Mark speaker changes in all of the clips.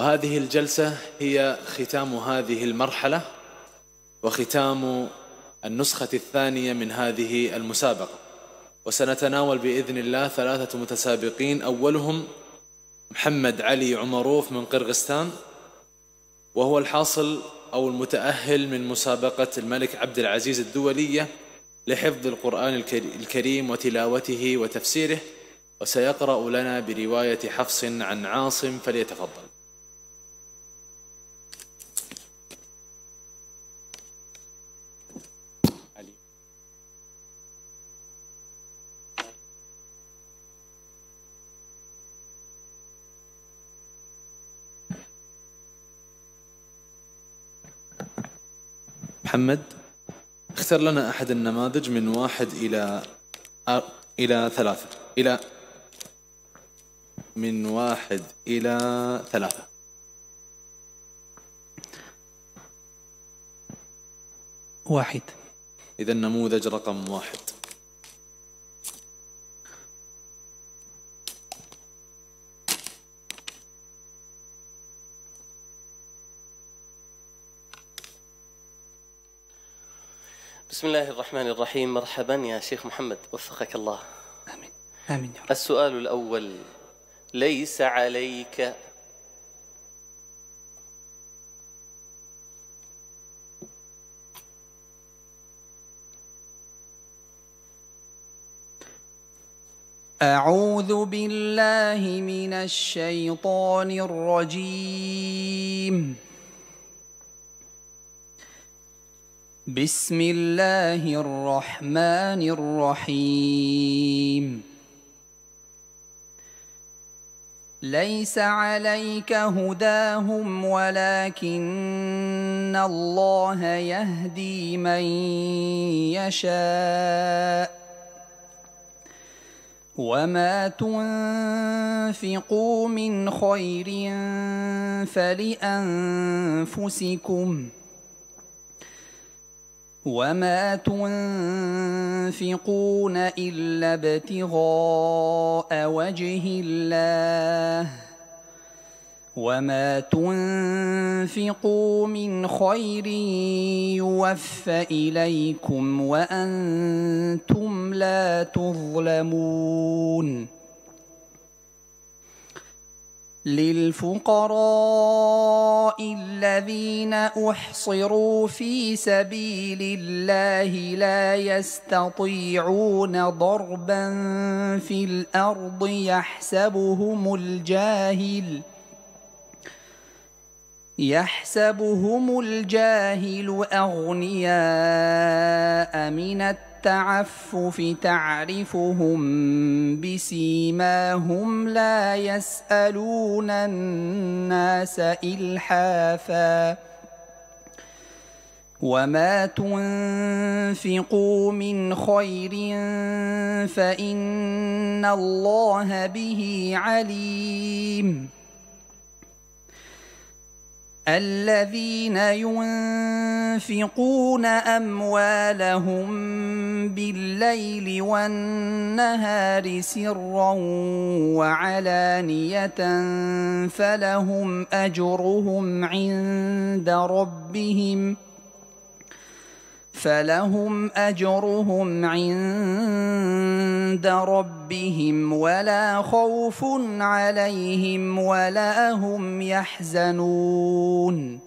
Speaker 1: وهذه الجلسة هي ختام هذه المرحلة وختام النسخة الثانية من هذه المسابقة، وسنتناول بإذن الله 3 متسابقين، أولهم محمد علي عمروف من قرغستان، وهو الحاصل أو المتأهل من مسابقة الملك عبد العزيز الدولية لحفظ القرآن الكريم وتلاوته وتفسيره، وسيقرأ لنا برواية حفص عن عاصم، فليتفضل. محمد، اختر لنا أحد النماذج من 1 إلى 3 من 1 إلى 3.
Speaker 2: واحد.
Speaker 1: إذا النموذج رقم 1.
Speaker 3: بسم الله الرحمن الرحيم. مرحبا يا شيخ محمد، وفقك الله.
Speaker 2: آمين آمين يا رب.
Speaker 3: السؤال الأول: ليس عليك
Speaker 2: أعوذ بالله من الشيطان الرجيم. بسم الله الرحمن الرحيم. ليس عليك هداهم ولكن الله يهدي من يشاء، وما تنفقوا من خير فلأنفسكم، وما تنفقون إلا ابتغاء وجه الله، وما تنفقوا من خير يوفى إليكم وأنتم لا تظلمون. للفقراء الذين أحصروا في سبيل الله لا يستطيعون ضربا في الأرض يحسبهم الجاهل أغنياء من التعفف، تعرفهم بسيماهم لا يسألون الناس إلحافا، وما تنفقوا من خير فإن الله به عليم. الذين ينفقون أموالهم بالليل والنهار سرا وعلانية فلهم أجرهم عند ربهم ولا خوف عليهم ولا هم يحزنون.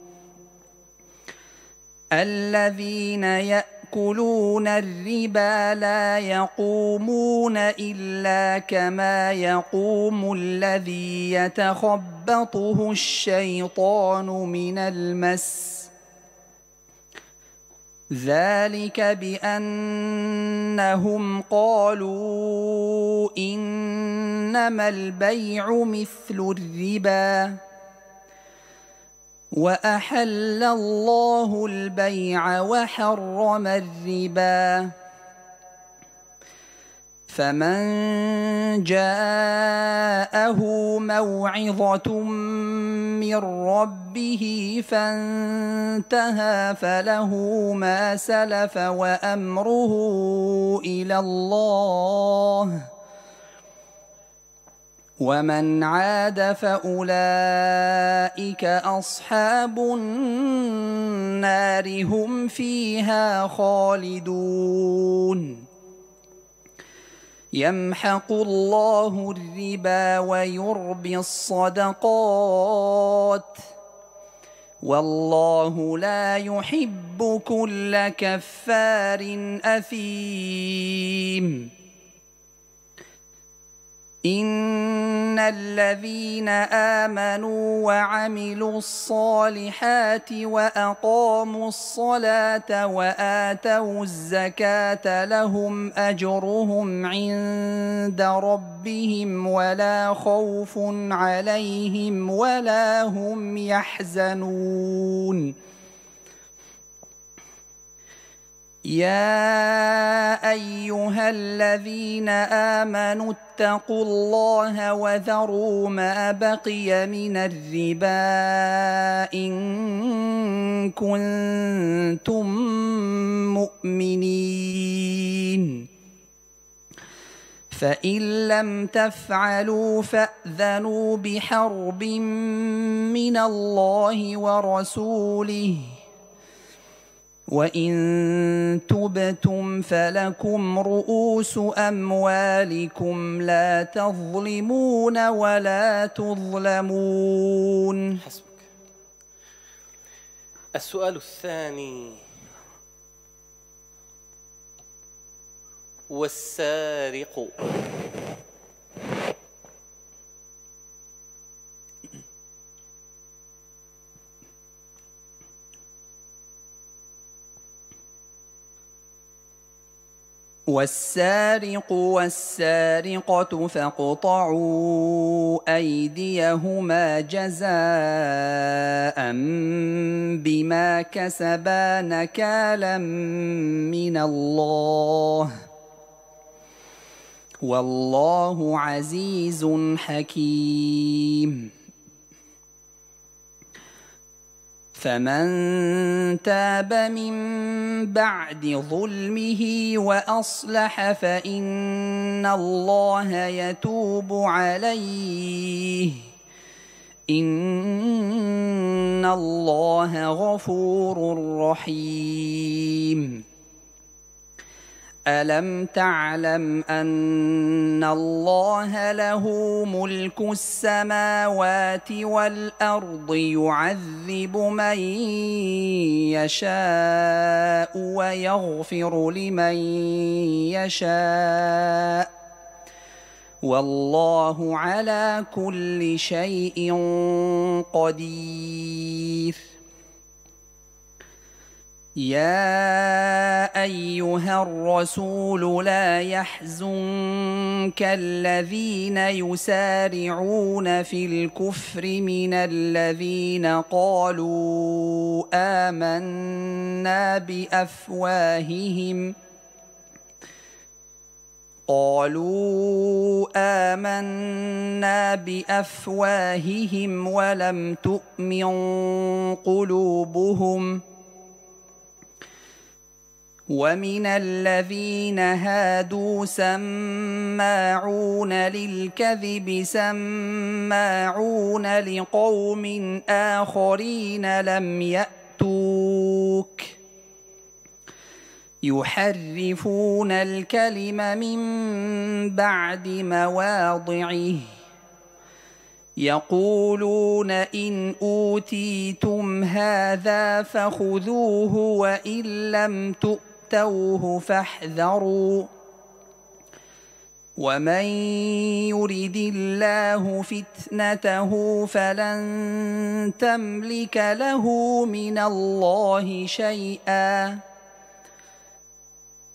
Speaker 2: الذين يأكلون الربا لا يقومون إلا كما يقوم الذي يتخبطه الشيطان من المس، ذلك بأنهم قالوا إنما البيع مثل الربا، وأحل الله البيع وحرم الربا. فمن جاءه موعظة من ربه فانتهى فله ما سلف ومن عاد فأولئك أصحاب النار هم فيها خالدون يمحق الله الربا ويربي الصدقات والله لا يحب كل كفار أثيم إن الذين آمنوا وعملوا الصالحات وأقاموا الصلاة وآتوا الزكاة لهم أجرهم عند ربهم ولا خوف عليهم ولا هم يحزنون يا أيها الذين آمنوا اتقوا الله وذروا ما بقي من الربا إن كنتم مؤمنين فإن لم تفعلوا فأذنوا بحرب من الله ورسوله وإن تبتم فلكم رؤوس أموالكم لا تظلمون ولا تظلمون.
Speaker 3: حسبك. السؤال الثاني: والسارق
Speaker 2: والسارق والسارقة فاقطعوا أيديهما جزاء بما كسبا نكالا من الله والله عزيز حكيم. فمن تاب من بعد ظلمه وأصلح فإن الله يتوب عليه إن الله غفور رحيم. ألم تعلم أن الله له ملك السماوات والأرض يعذب من يشاء ويغفر لمن يشاء والله على كل شيء قدير. يا أيها الرسول لا يحزنك الذين يسارعون في الكفر من الذين قالوا آمنا بأفواههم ولم تؤمن قلوبهم ومن الذين هادوا سماعون للكذب سماعون لقوم آخرين لم يأتوك يحرفون الكلم من بعد مواضعه يقولون إن أوتيتم هذا فخذوه وإن لم تؤتوه فاحذروا ومن يرد الله فتنته فلن تملك له من الله شيئا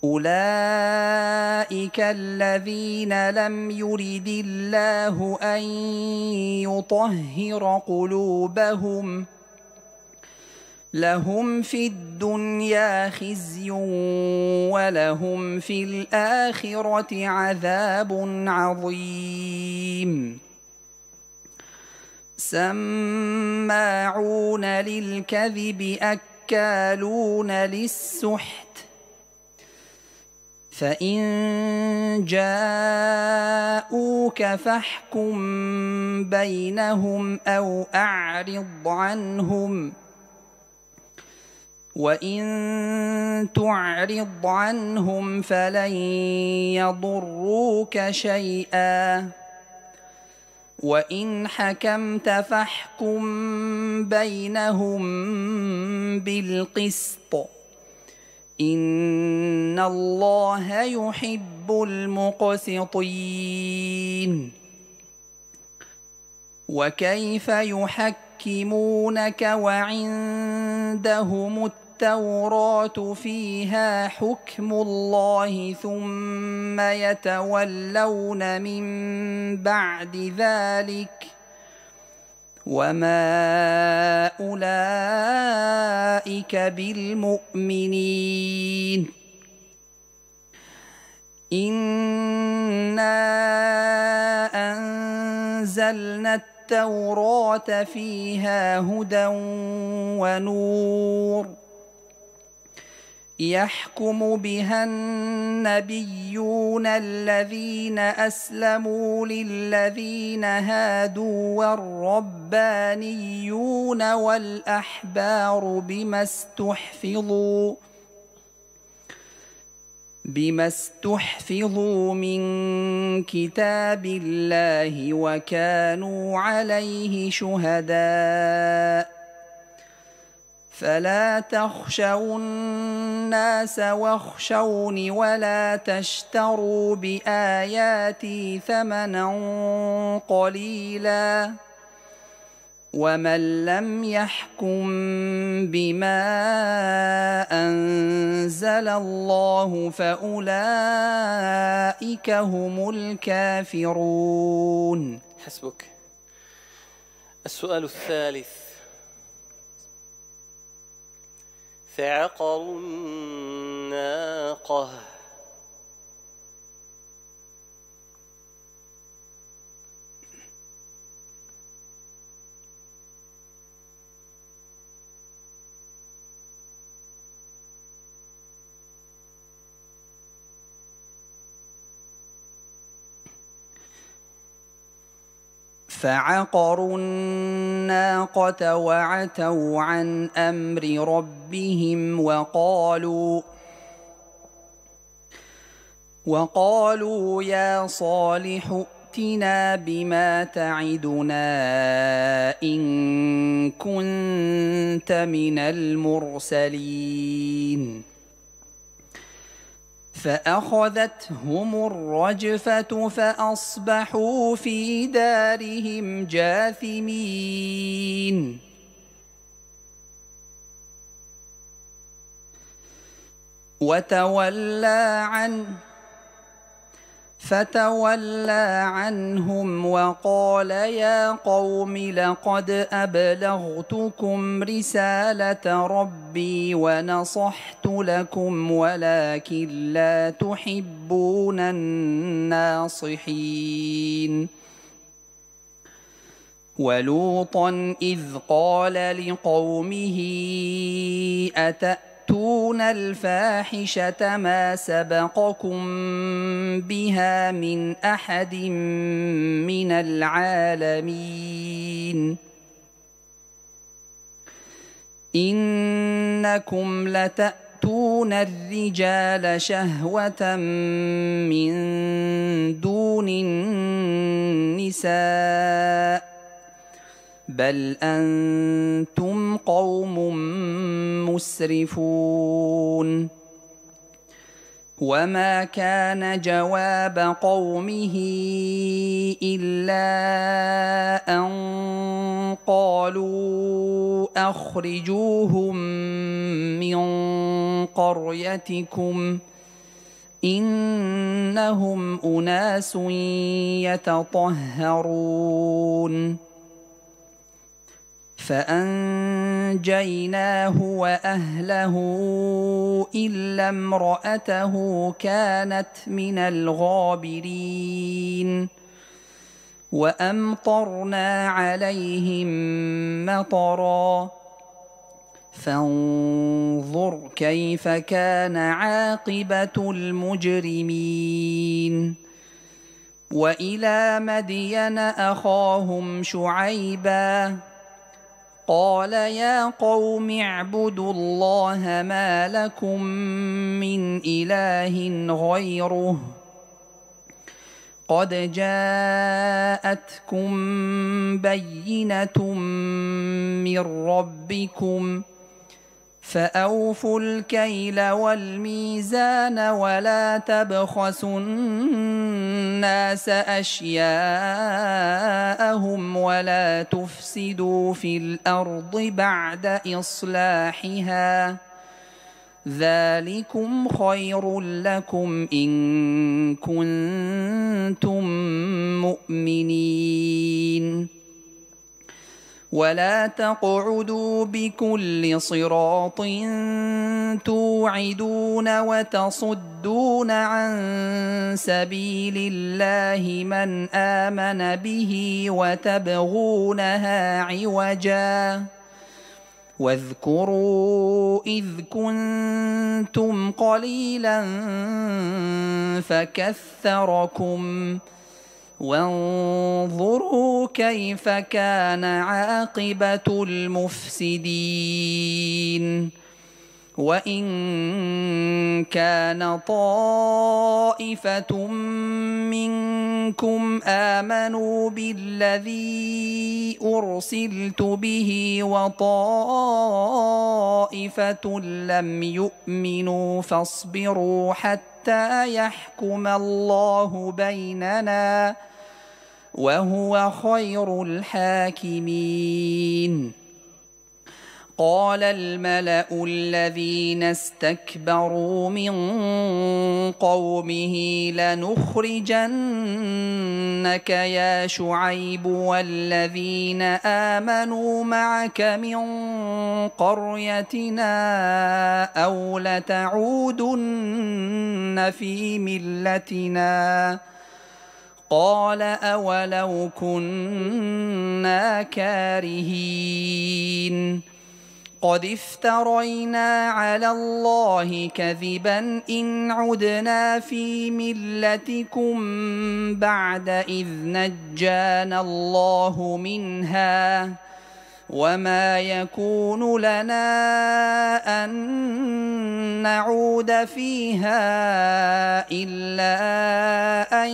Speaker 2: أولئك الذين لم يرد الله أن يطهر قلوبهم لهم في الدنيا خزي ولهم في الآخرة عذاب عظيم. سماعون للكذب أكالون للسحت فإن جاءوك فاحكم بينهم أو أعرض عنهم، وإن تعرض عنهم فلن يضروك شيئا، وإن حكمت فاحكم بينهم بالقسط، إن الله يحب المقسطين. وكيف يحكمونك وعندهم التوراة فيها حكم الله ثم يتولون من بعد ذلك، وما أولئك بالمؤمنين. إنا أنزلنا التوراة فيها هدى ونور، يحكم بها النبيون الذين أسلموا للذين هادوا والربانيون والأحبار بما استحفظوا من كتاب الله وكانوا عليه شهداء. فلا تخشوا الناس واخشوني ولا تشتروا بآياتي ثمنا قليلا، ومن لم يحكم بما أنزل الله فأولئك هم الكافرون.
Speaker 3: حسبك. السؤال الثالث: فعقروا الناقة
Speaker 2: فعقروا الناقة وعتوا عن أمر ربهم وقالوا يا صالح ائتنا بما تعدنا إن كنت من المرسلين. فأخذتهم الرجفة فأصبحوا في دارهم جاثمين. فتولى عنهم وقال يا قوم لقد أبلغتكم رسالة ربي ونصحت لكم ولكن لا تحبون الناصحين. ولوطا إذ قال لقومه أتأتون الفاحشة ما سبقكم بها من أحد من العالمين إنكم لتأتون الرجال شهوة من دون النساء بل أنتم قوم مسرفون. وما كان جواب قومه إلا أن قالوا أخرجوهم من قريتكم إنهم أناس يتطهرون. فأنجيناه وأهله إلا امرأته كانت من الغابرين وأمطرنا عليهم مطرا فانظر كيف كان عاقبة المجرمين. وإلى مدين أخاهم شعيبا قال يا قوم اعبدوا الله ما لكم من إله غيره قد جاءتكم بينة من ربكم فأوفوا الكيل والميزان ولا تبخسوا الناس أشياءهم ولا تفسدوا في الأرض بعد إصلاحها ذلكم خير لكم إن كنتم مؤمنين. ولا تقعدوا بكل صراط توعدون وتصدون عن سبيل الله من آمن به وتبغونها عوجا واذكروا إذ كنتم قليلا فكثركم وانظروا كيف كان عاقبة المفسدين. وإن كان طائفة منكم آمنوا بالذي أرسلت به وطائفة لم يؤمنوا فاصبروا حتى يحكم الله بيننا وهو خير الحاكمين. قال الملأ الذين استكبروا من قومه لنخرجنك يا شعيب والذين آمنوا معك من قريتنا أو لتعودن في ملتنا قال أولو كنا كارهين قد افترينا على الله كذبا إن عدنا في ملتكم بعد إذ نجانا الله منها وما يكون لنا أن نعود فيها إلا أن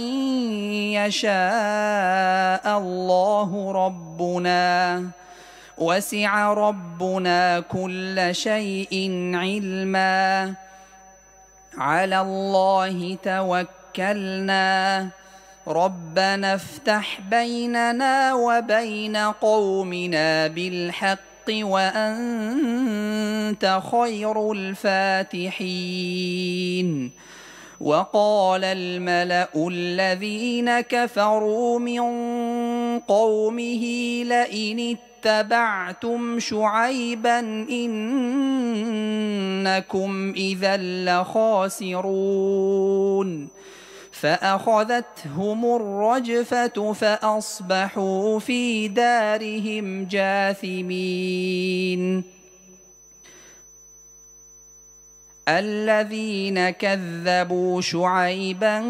Speaker 2: يشاء الله ربنا وسع ربنا كل شيء علما على الله توكلنا ربنا افتح بيننا وبين قومنا بالحق وأنت خير الفاتحين. وقال الملأ الذين كفروا من قومه لئن اتبعتم شعيبا إنكم إذا لخاسرون فأخذتهم الرجفة فأصبحوا في دارهم جاثمين. الذين كذبوا شعيبا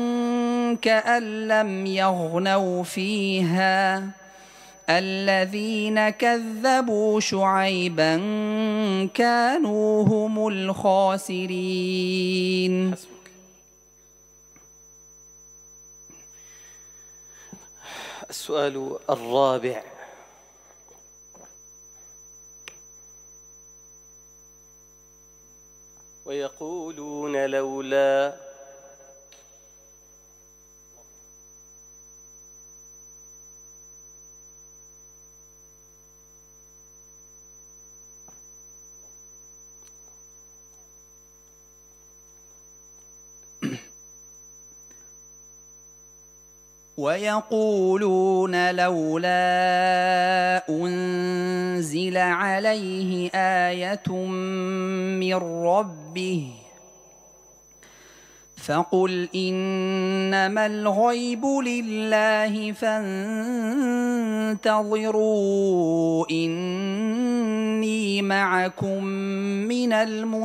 Speaker 2: كأن لم يغنوا فيها الذين كذبوا شعيبا كانوا هم الخاسرين.
Speaker 3: السؤال الرابع: ويقولون لولا
Speaker 2: ويقولون لولا أنزل عليه آية من ربه فقل إنما الغيب لله فانتظروا إني معكم من المنتظرين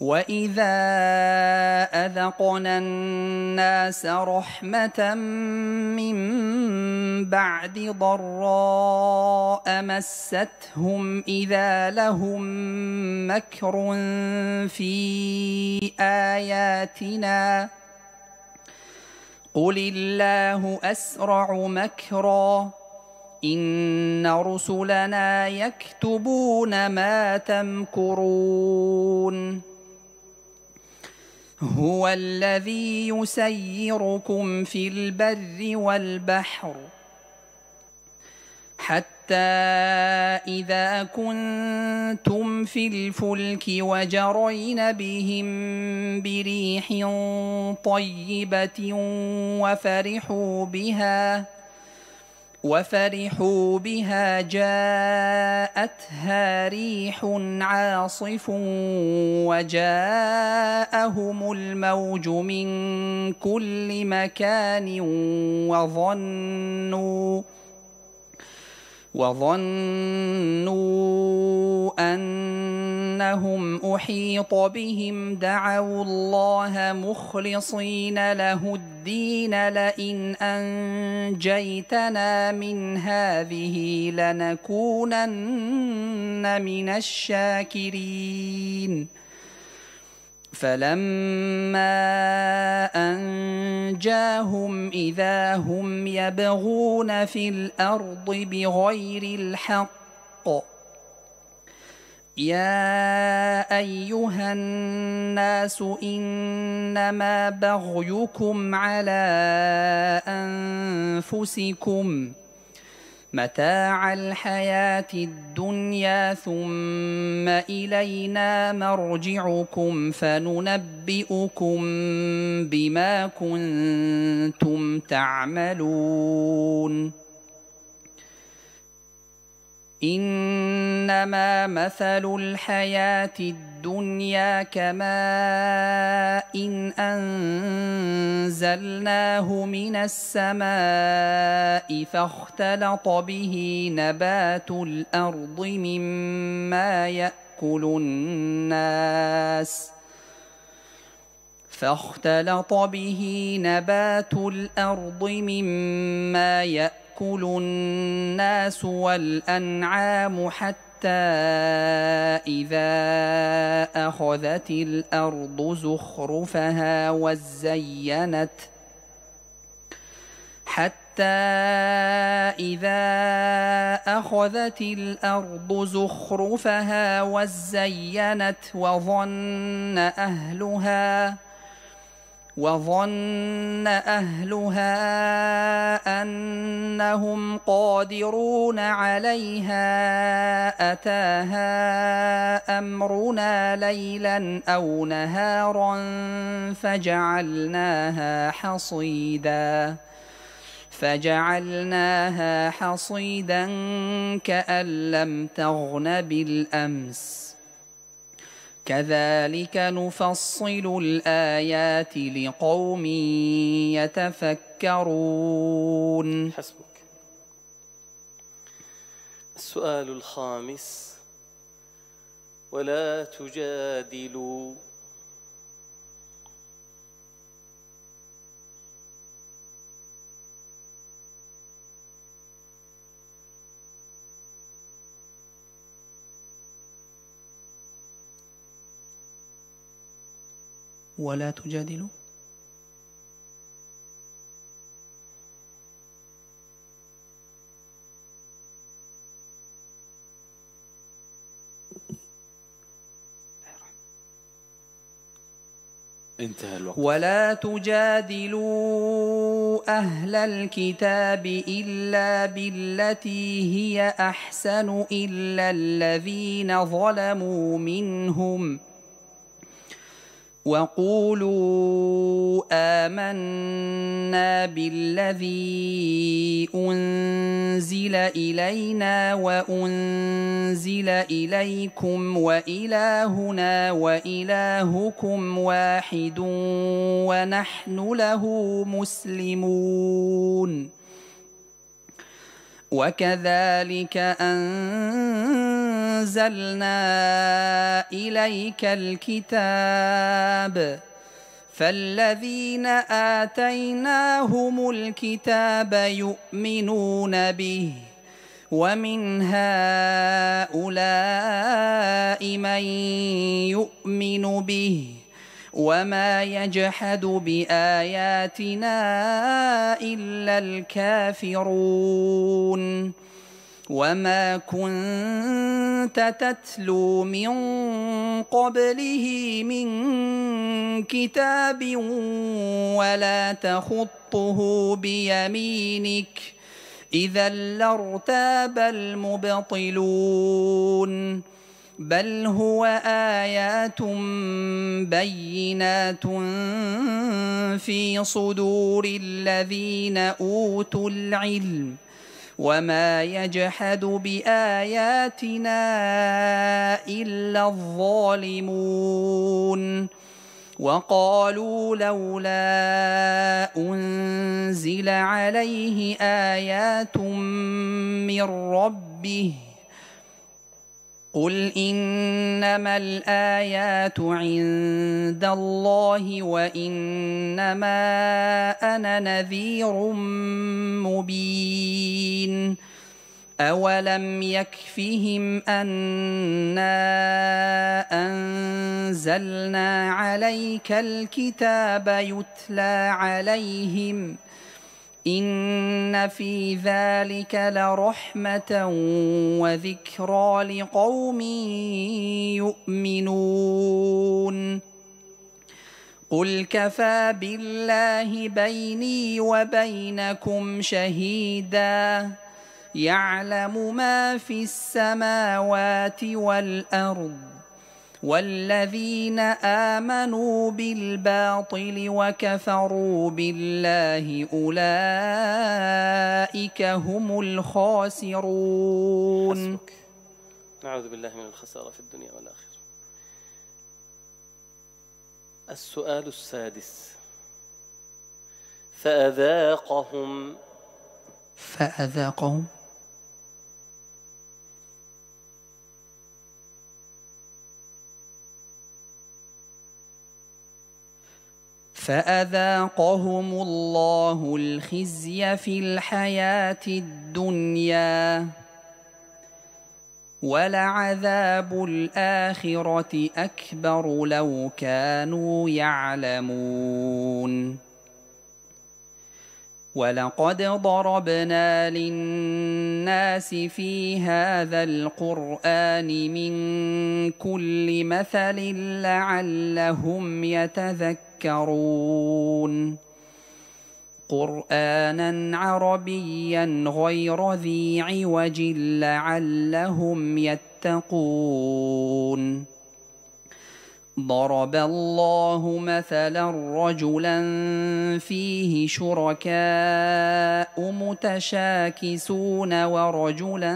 Speaker 2: وإذا أذقنا الناس رحمة من بعد ضراء مستهم إذا لهم مكر في آياتنا قل الله أسرع مكرا إن رسلنا يكتبون ما تمكرون هو الذي يسيركم في البر والبحر حتى إذا كنتم في الفلك وجرين بهم بريح طيبة وفرحوا بها جاءتها ريح عاصف وجاءهم الموج من كل مكان وظنوا أنهم أحيط بهم دعوا الله مخلصين له الدين لئن أنجيتنا من هذه لنكونن من الشاكرين فلما أنجاهم إذا هم يبغون في الأرض بغير الحق يا أيها الناس إنما بغيكم على أنفسكم متاع الحياة الدنيا ثم إلينا مرجعكم فننبئكم بما كنتم تعملون إنما مثل الحياة الدنيا كماء إن أنزلناه من السماء فاختلط به نبات الأرض مما يأكل الناس والأنعام حتى إذا أخذت الأرض زخرفها وزينت وظن أهلها أنهم قادرون عليها أتاها أمرنا ليلا أو نهارا فجعلناها حصيدا كأن لم تغن بالأمس كذلك نفصل الآيات لقوم يتفكرون.
Speaker 3: حسبك. السؤال الخامس: ولا تجادلوا
Speaker 2: ولا تجادلوا
Speaker 1: انتهى الوقت.
Speaker 2: ولا تجادلوا أهل الكتاب إلا بالتي هي أحسن إلا الذين ظلموا منهم وقولوا آمنا بالذي أنزل إلينا وأنزل إليكم وإلهنا وإلهكم واحد ونحن له مسلمون. وكذلك أنزلنا إليك الكتاب فالذين آتيناهم الكتاب يؤمنون به ومن هؤلاء من يؤمن به وما يجحد بآياتنا إلا الكافرون. وما كنت تتلو من قبله من كتاب ولا تخطه بيمينك إذا لارتاب المبطلون. بل هو آيات بينات في صدور الذين أوتوا العلم وما يجحد بآياتنا إلا الظالمون. وقالوا لولا أنزل عليه آيات من ربه قل إنما الآيات عند الله وإنما أنا نذير مبين. أولم يكفهم أنا أنزلنا عليك الكتاب يتلى عليهم إن في ذلك لرحمة وذكرى لقوم يؤمنون. قل كفى بالله بيني وبينكم شهيدا يعلم ما في السماوات والأرض والذين آمنوا بالباطل وكفروا بالله أولئك هم الخاسرون.
Speaker 3: حسبك. نعوذ بالله من الخسارة في الدنيا والآخرة. السؤال السادس: فأذاقهم
Speaker 2: الله الخزي في الحياة الدنيا ولعذاب الآخرة أكبر لو كانوا يعلمون. ولقد ضربنا للناس في هذا القرآن من كل مثل لعلهم يتذكرون. قرآنا عربيا غير ذي عوج لعلهم يتقون. ضرب الله مثلا رجلا فيه شركاء متشاكسون ورجلا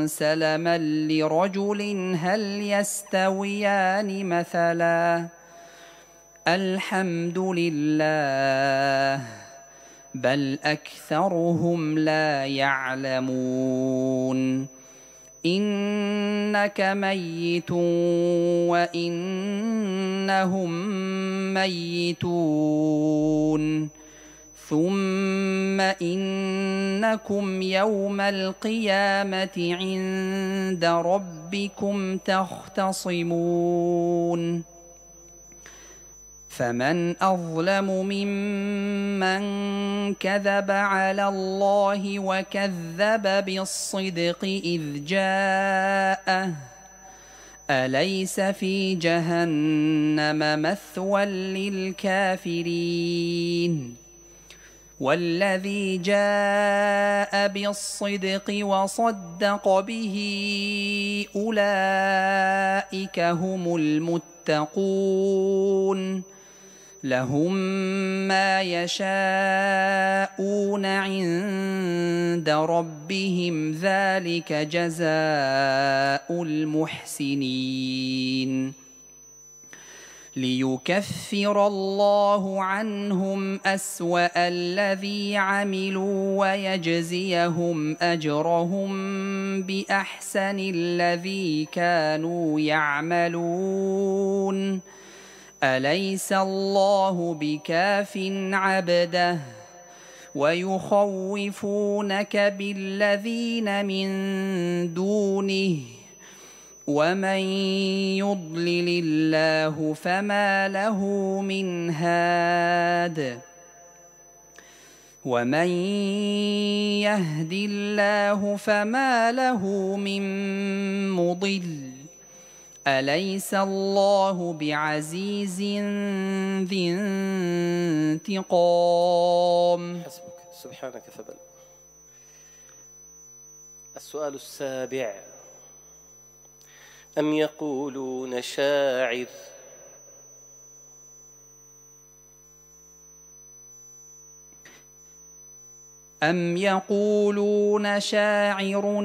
Speaker 2: سلما لرجل هل يستويان مثلا الحمد لله بل أكثرهم لا يعلمون. إنك ميت وإنهم ميتون ثم إنكم يوم القيامة عند ربكم تختصمون. فمن أظلم ممن كذب على الله وكذب بالصدق إذ جاءه أليس في جهنم مثوى للكافرين. والذي جاء بالصدق وصدق به أولئك هم المتقون. لهم ما يشاءون عند ربهم ذلك جزاء المحسنين ليكفر الله عنهم أسوأ الذي عملوا ويجزيهم أجرهم بأحسن الذي كانوا يعملون أليس الله بكاف عبده ويخوفونك بالذين من دونه ومن يضلل الله فما له من هاد ومن يهد الله فما له من مضل أليس الله بعزيز ذي انتقام.
Speaker 3: حسبك سبحانك فبل. السؤال السابع: أم يقولون شاعر
Speaker 2: أم يقولون شاعر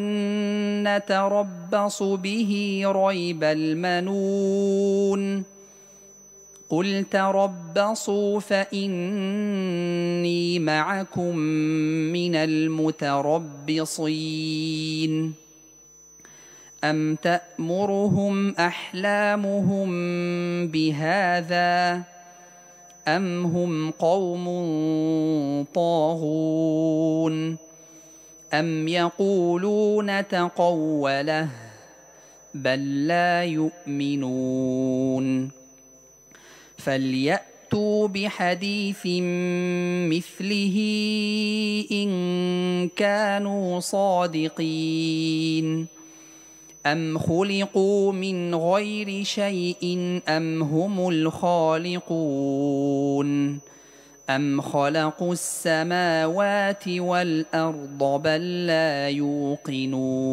Speaker 2: نتربص به ريب المنون قل تربصوا فإني معكم من المتربصين أم تأمرهم أحلامهم بهذا أم هم قوم طاغون أم يقولون تقوله بل لا يؤمنون فليأتوا بحديث مثله إن كانوا صادقين أم خلقوا من غير شيء أم هم الخالقون أم خلقوا السماوات والأرض بل لا يوقنون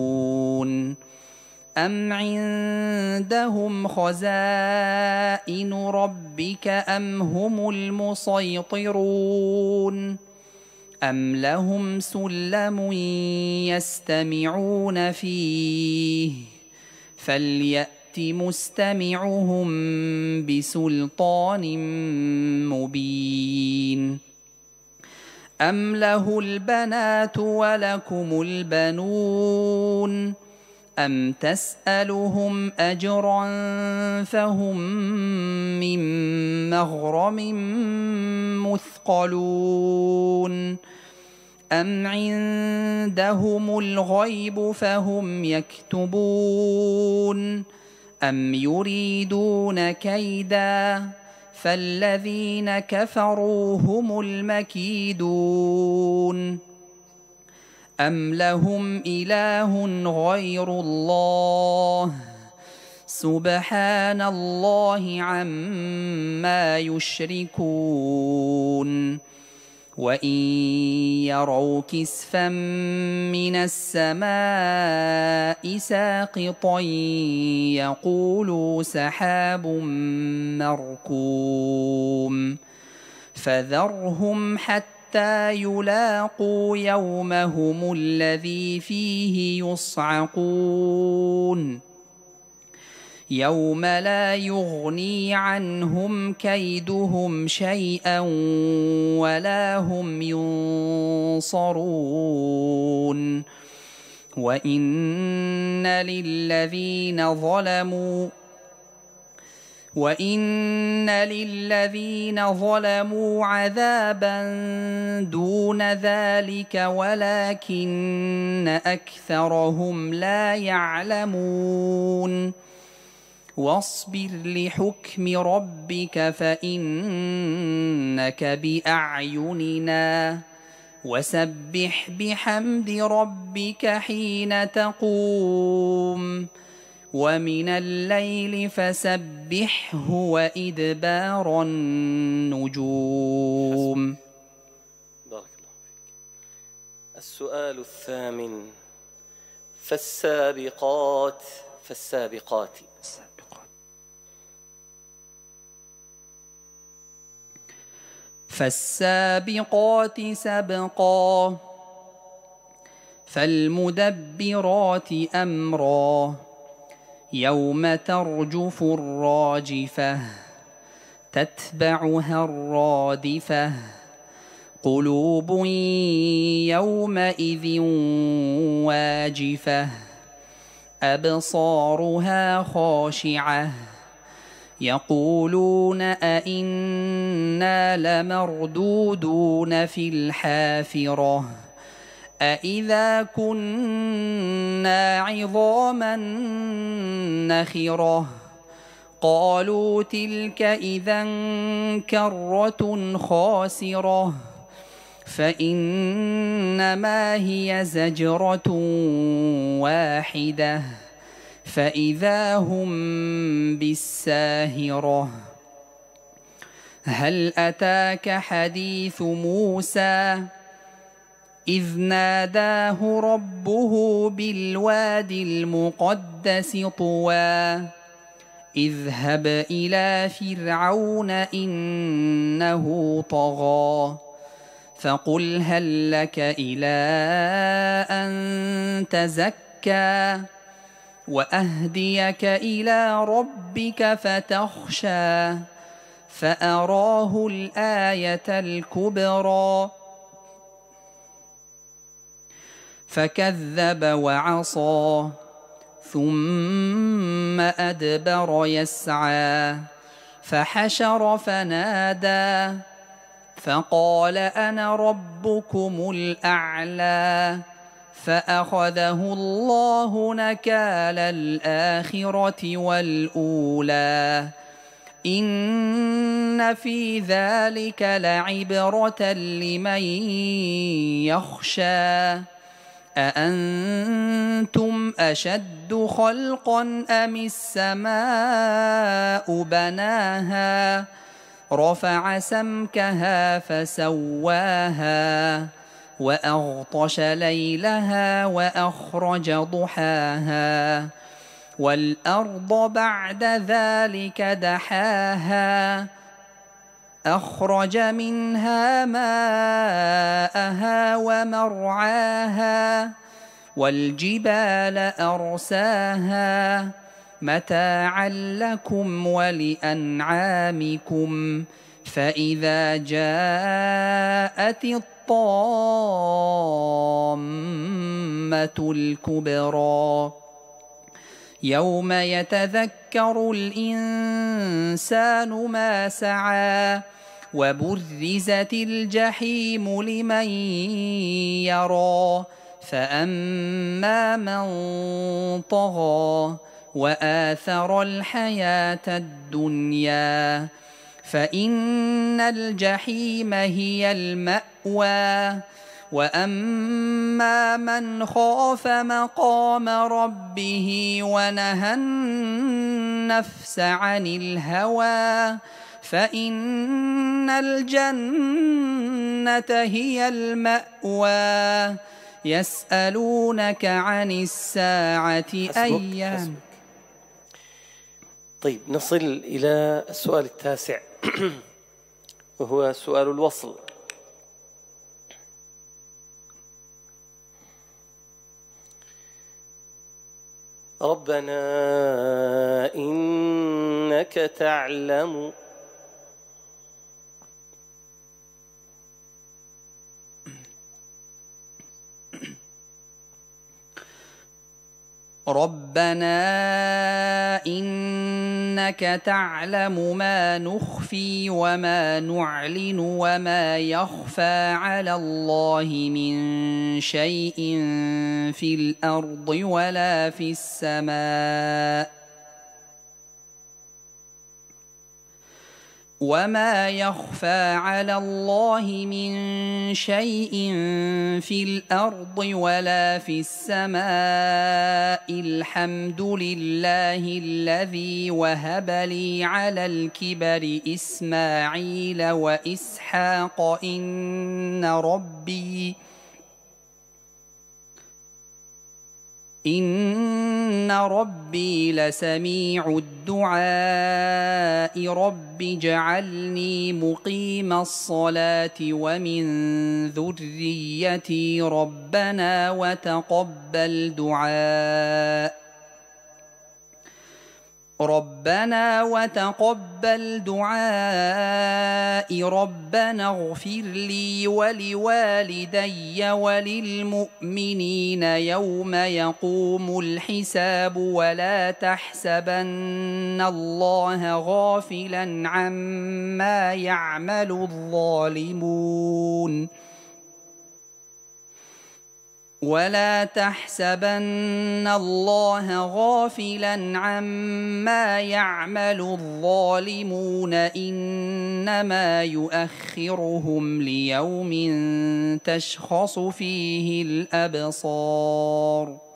Speaker 2: أم عندهم خزائن ربك أم هم المسيطرون أم لهم سلم يستمعون فيه فليأت مستمعهم بسلطان مبين أم له البنات ولكم البنون أم تسألهم أجرا فهم من مغرم مثقلون أم عندهم الغيب فهم يكتبون أم يريدون كيدا فالذين كفروا هم المكيدون أم لهم إله غير الله سبحان الله عما يشركون وإن يروا كسفا من السماء ساقطا يقولوا سحاب مركوم فذرهم حتى يلاقوا يومهم الذي فيه يصعقون يوم لا يغني عنهم كيدهم شيئا ولا هم ينصرون وإن للذين ظلموا عذابا دون ذلك ولكن أكثرهم لا يعلمون واصبر لحكم ربك فإنك بأعيننا وسبح بحمد ربك حين تقوم ومن الليل فسبحه وإدبار النجوم.
Speaker 3: بارك الله فيك. السؤال الثامن: فالسابقات
Speaker 2: فالسابقات سبقا فالمدبرات أمرا يوم ترجف الراجفة تتبعها الرادفة قلوب يومئذ واجفة أبصارها خاشعة يقولون أئنا لمردودون في الحافرة أإذا كنا عظاما نخرة قالوا تلك إذا كرة خاسرة فإنما هي زجرة واحدة فإذا هم بالساهرة هل أتاك حديث موسى إذ ناداه ربه بالوادي المقدس طوى اذهب إلى فرعون إنه طغى فقل هل لك إلى أن تزكى وأهديك إلى ربك فتخشى فأراه الآية الكبرى فكذب وعصى ثم أدبر يسعى فحشر فنادى فقال أنا ربكم الأعلى فأخذه الله نكال الآخرة والأولى إن في ذلك لعبرة لمن يخشى أأنتم أشد خلقا أم السماء بناها رفع سمكها فسواها وأغطش ليلها وأخرج ضحاها والأرض بعد ذلك دحاها أخرج منها ماءها ومرعاها والجبال أرساها متاعا لكم ولأنعامكم فإذا جاءت الطامة الكبرى يوم يتذكر الإنسان ما سعى وبرزت الجحيم لمن يرى فأما من طغى وآثر الحياة الدنيا فإن الجحيم هي المأوى وأما من خاف مقام ربه ونهى النفس عن الهوى فإن الجنة هي المأوى يسألونك عن الساعة أيان.
Speaker 3: طيب نصل إلى السؤال التاسع وهو سؤال الوصل. ربنا إنك تعلم
Speaker 2: ربنا إنك تعلم ما نخفي وما نعلن وما يخفى على الله من شيء في الأرض ولا في السماء وما يخفى على الله من شيء في الأرض ولا في السماء الحمد لله الذي وهب لي على الكبر إسماعيل وإسحاق إن ربي لسميع الدعاء رب اجعلني مقيم الصلاة ومن ذريتي ربنا وتقبل دعاء ربنا اغفر لي ولوالدي وللمؤمنين يوم يقوم الحساب ولا تحسبن الله غافلا عما يعمل الظالمون ولا تحسبن الله غافلا عما يعمل الظالمون إنما يؤخرهم ليوم تشخص فيه الأبصار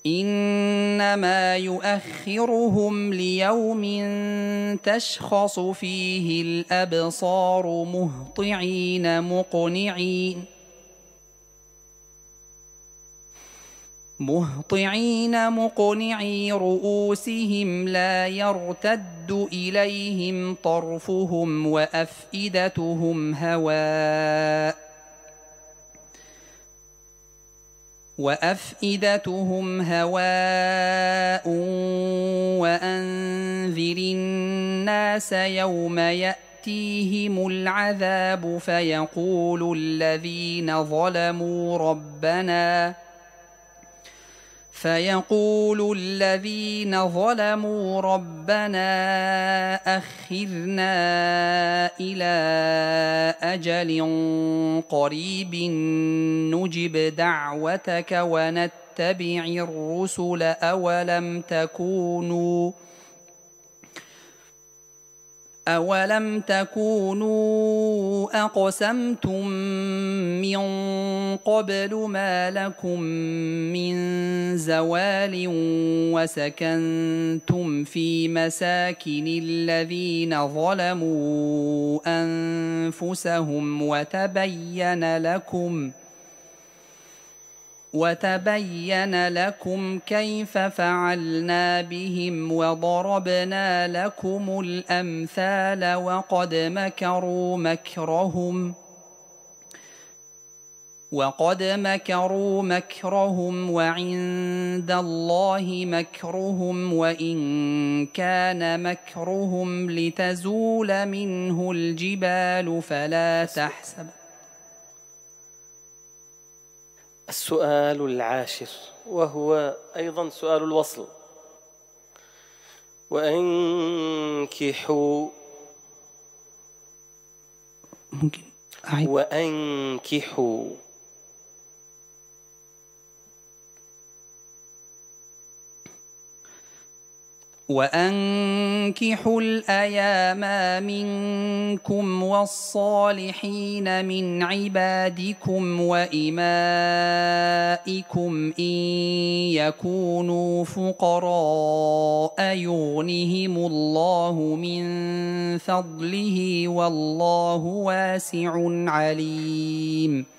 Speaker 2: إنما يؤخرهم ليوم تشخص فيه الأبصار مهطعين مقنعي رؤوسهم لا يرتد إليهم طرفهم وأفئدتهم هواء وأنذر الناس يوم يأتيهم العذاب فيقول الذين ظلموا ربنا أخرنا إلى أجل قريب نجب دعوتك ونتبع الرسل أولم تكونوا أقسمتم من قبل ما لكم من زوال وسكنتم في مساكن الذين ظلموا أنفسهم وتبين لكم كيف فعلنا بهم وضربنا لكم الأمثال وقد مكروا مكرهم وعند الله مكرهم وإن كان مكرهم لتزول منه الجبال فلا تحسب.
Speaker 3: السؤال العاشر وهو أيضا سؤال الوصل. وأنكحوا
Speaker 2: وأنكحوا الأيام منكم والصالحين من عبادكم وإمائكم إن يكونوا فقراء يغنهم الله من فضله والله واسع عليم.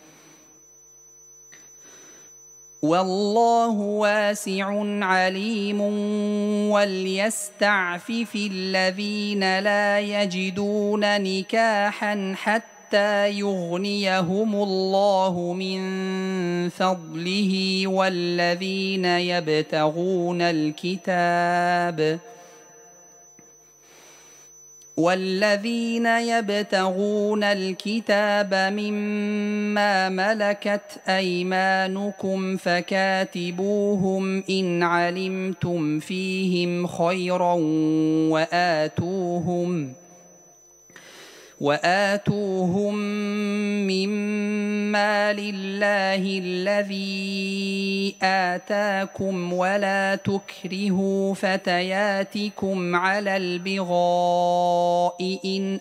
Speaker 2: وليستعفف الذين لا يجدون نكاحا حتى يغنيهم الله من فضله والذين يبتغون الكتاب مما ملكت أيمانكم فكاتبوهم إن علمتم فيهم خيرا وآتوهم مما لله الذي آتاكم ولا تكرهوا فتياتكم على البغاء إن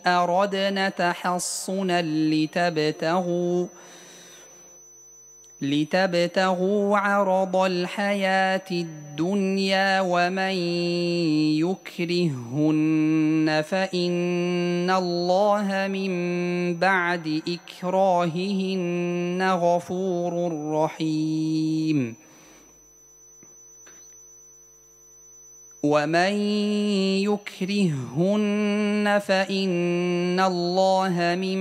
Speaker 2: لتبتغوا عرض الحياة الدنيا ومن يكرههن فإن الله من بعد إكراههن غفور رحيم ومن يكرههن فإن الله من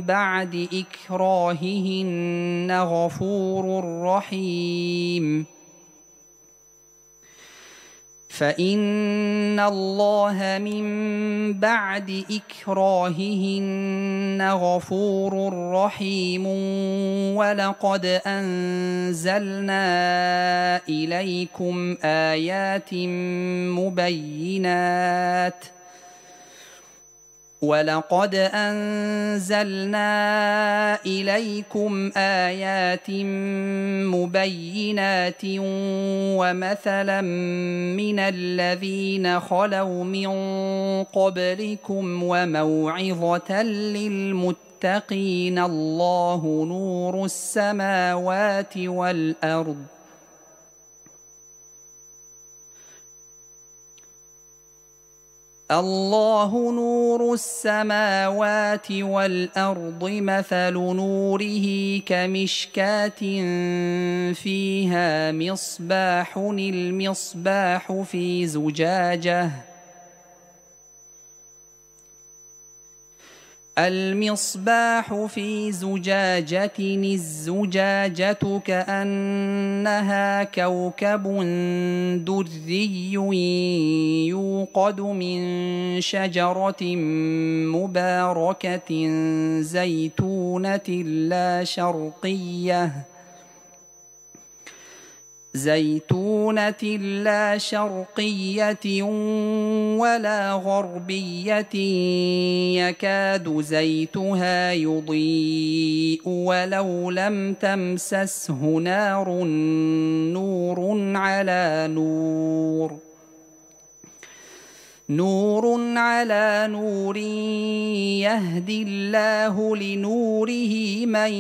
Speaker 2: بعد إكراههن غفور رحيم فإن الله من بعد إكراههن غفور رحيم ولقد أنزلنا إليكم آيات مبينات ومثلا من الذين خلوا من قبلكم وموعظة للمتقين الله نور السماوات والأرض مثل نوره كمشكاة فيها مصباح المصباح في زجاجة الزجاجة كأنها كوكب دري يوقد من شجرة مباركة زيتونة لا شرقية ولا غربية يكاد زيتها يضيء ولو لم تمسسه نار نور على نور يهدي الله لنوره من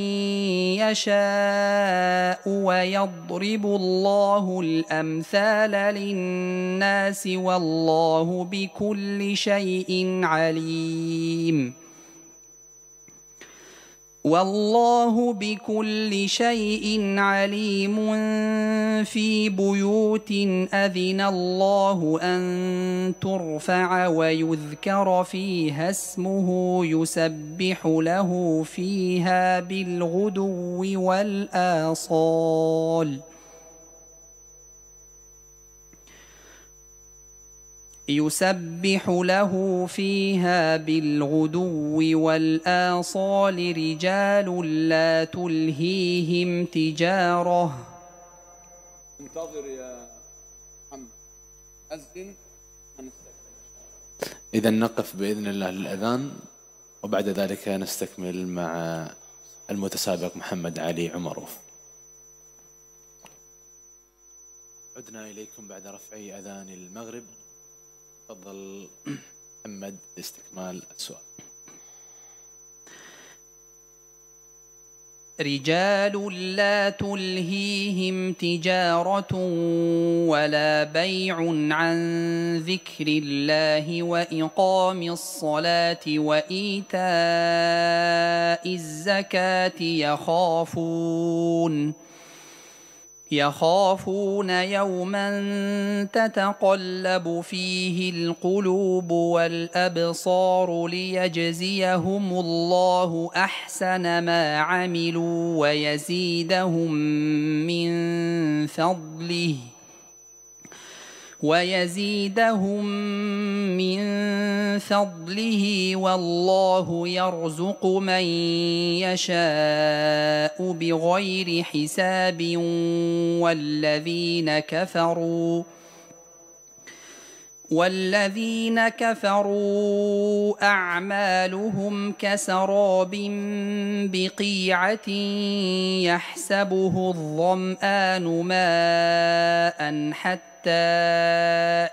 Speaker 2: يشاء ويضرب الله الأمثال للناس والله بكل شيء عليم في بيوت أذن الله أن ترفع ويذكر فيها اسمه يسبح له فيها بالغدو والآصال رجال لا تلهيهم تجارة.
Speaker 1: انتظر يا محمد أذن. إذا نقف بإذن الله للأذان وبعد ذلك نستكمل مع المتسابق محمد علي عمروف. عدنا إليكم بعد رفع أذان المغرب. تفضل محمد لاستكمال السؤال.
Speaker 2: رجال لا تلهيهم تجارة ولا بيع عن ذكر الله وإقام الصلاة وإيتاء الزكاة يخافون يوما تتقلب فيه القلوب والأبصار ليجزيهم الله أحسن ما عملوا ويزيدهم من فضله والله يرزق من يشاء بغير حساب والذين كفروا أعمالهم كسراب بقيعة يحسبه الظمآن ماء حتى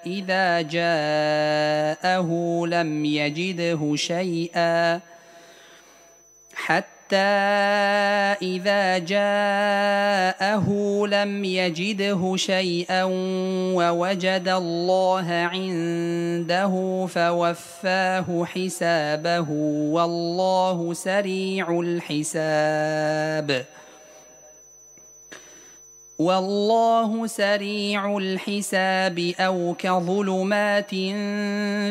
Speaker 2: إذا جاءه لم يجده إذا جاءه لم يجده شيئا ووجد الله عنده فوفاه حسابه والله سريع الحساب أو كظلمات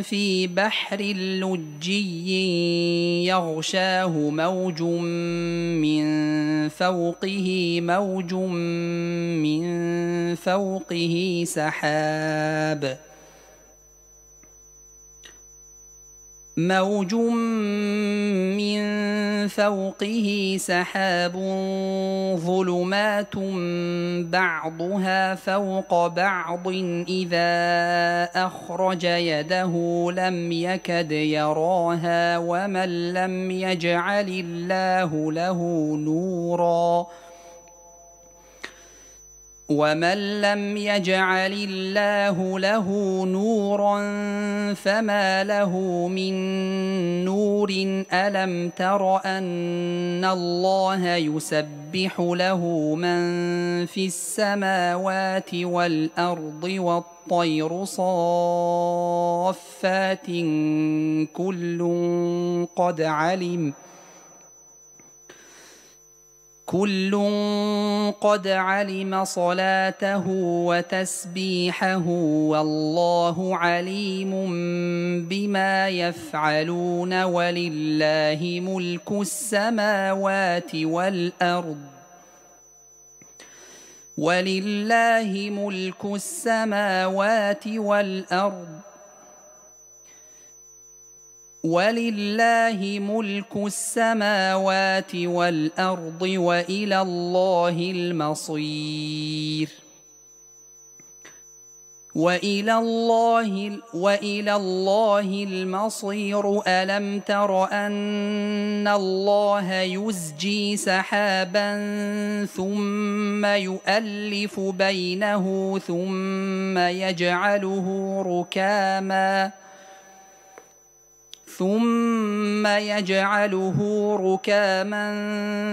Speaker 2: في بحر لجي يغشاه موج من فوقه سحاب ظلمات بعضها فوق بعض إذا أخرج يده لم يكد يراها ومن لم يجعل الله له نورا فما له من نور ألم تر أن الله يسبح له من في السماوات والأرض والطير صافات كل قد علم صلاته وتسبيحه والله عليم بما يفعلون ولله ملك السماوات والأرض وإلى الله المصير ألم تر أن الله يزجي سحابا ثم يؤلف بينه ثم يجعله ركاما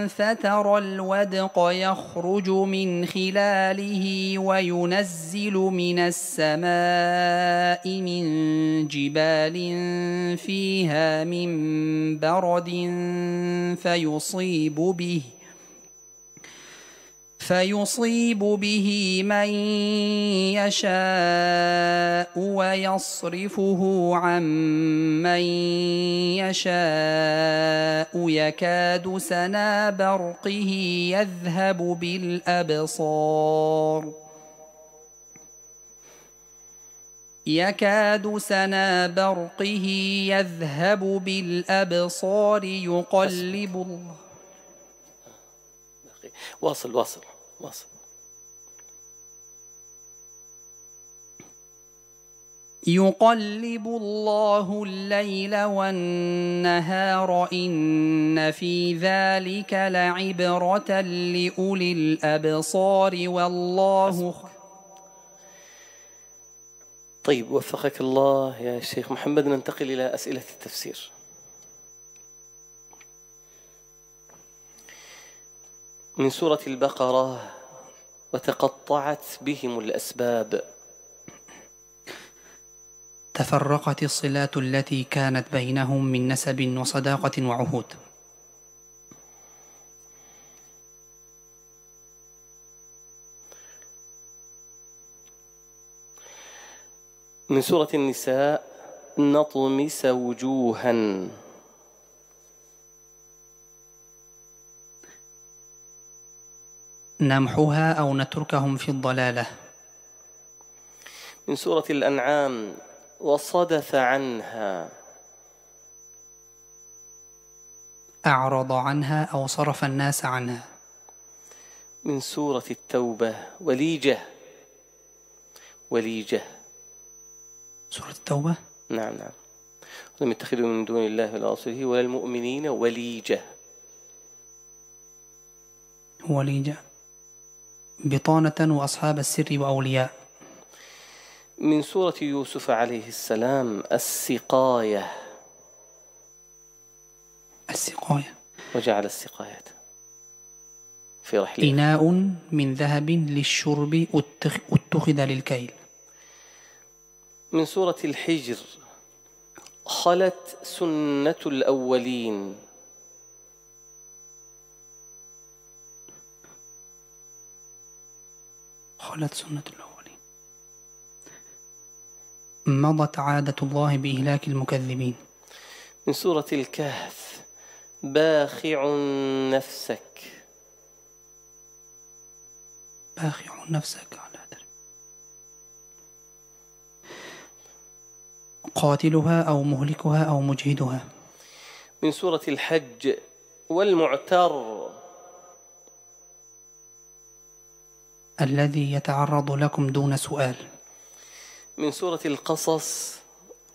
Speaker 2: فترى الودق يخرج من خلاله وينزل من السماء من جبال فيها من برد فيصيب به من يشاء ويصرفه عن من يشاء يكاد سنا برقه يذهب بالأبصار يقلب الله الليل والنهار إن في ذلك لعبرة لأولي الأبصار والله
Speaker 3: طيب، وفقك الله يا شيخ محمد. ننتقل إلى أسئلة التفسير. من سورة البقرة: وتقطعت بهم الأسباب.
Speaker 2: تفرقت الصلات التي كانت بينهم من نسب وصداقة وعهود.
Speaker 3: من سورة النساء: نطمس وجوها.
Speaker 2: نمحها أو نتركهم في الضلالة.
Speaker 3: من سورة الأنعام: وصدف عنها.
Speaker 2: أعرض عنها أو صرف الناس عنها.
Speaker 3: من سورة التوبة: وليجة.
Speaker 2: سورة التوبة؟
Speaker 3: نعم. لم يتخذوا من دون الله ولا رسوله ولا المؤمنين وليجة.
Speaker 2: بطانة وأصحاب السر وأولياء.
Speaker 3: من سورة يوسف عليه السلام: السقاية. وجعل السقاية في رحله.
Speaker 2: إناء من ذهب للشرب اتخذ للكيل.
Speaker 3: من سورة الحجر: خلت سنة الأولين.
Speaker 2: خلت سنة الأولين. مضت عادة الله بإهلاك المكذبين.
Speaker 3: من سورة الكهف: باخع نفسك.
Speaker 2: باخع نفسك على درب. قاتلها أو مهلكها أو مجهدها.
Speaker 3: من سورة الحج: والمعتر.
Speaker 2: الذي يتعرض لكم دون سؤال.
Speaker 3: من سورة القصص: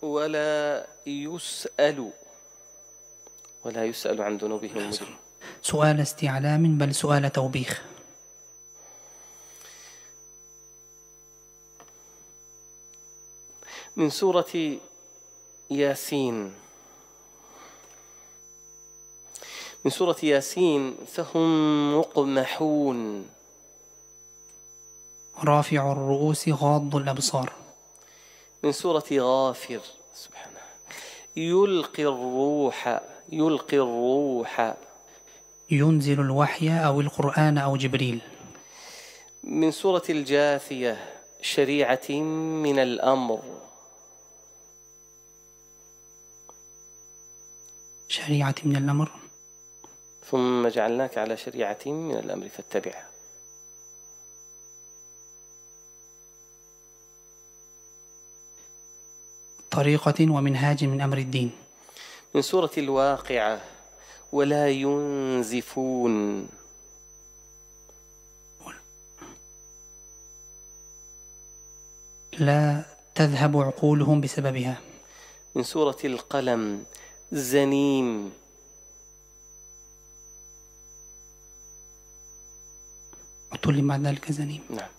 Speaker 3: ولا يسأل عن ذنوبهم المجرمون.
Speaker 2: سؤال استعلام بل سؤال توبيخ.
Speaker 3: من سورة ياسين: من سورة ياسين: فهم مقمحون.
Speaker 2: رافع الرؤوس غاض الأبصار.
Speaker 3: من سورة غافر: سبحانه. يلقي الروح.
Speaker 2: ينزل الوحي أو القرآن أو جبريل.
Speaker 3: من سورة الجاثية: شريعة من الأمر.
Speaker 2: شريعة من الأمر.
Speaker 3: ثم جعلناك على شريعة من الأمر فاتبعها.
Speaker 2: طريقة ومنهاج من أمر الدين.
Speaker 3: من سورة الواقعة: ولا ينزفون.
Speaker 2: لا تذهب عقولهم بسببها.
Speaker 3: من سورة القلم: زنيم.
Speaker 2: عتل بعد ذلك زنيم.
Speaker 3: نعم.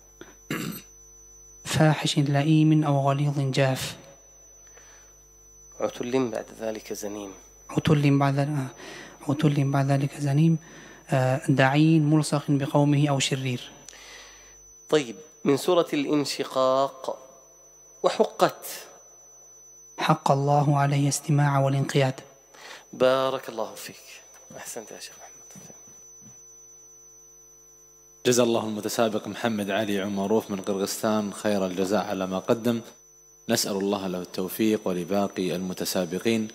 Speaker 2: فاحش لئيم أو غليظ جاف.
Speaker 3: عتل بعد ذلك زنيم.
Speaker 2: عتل بعد ذلك زنيم. دعين ملصق بقومه أو شرير.
Speaker 3: طيب، من سورة الانشقاق: وحقت.
Speaker 2: حق الله عليه استماع والانقياد.
Speaker 3: بارك الله فيك، أحسنت يا شيخ محمد.
Speaker 1: جزا الله المتسابق محمد علي عمروف من قرغستان خير الجزاء على ما قدم. نسأل الله له التوفيق ولباقي المتسابقين.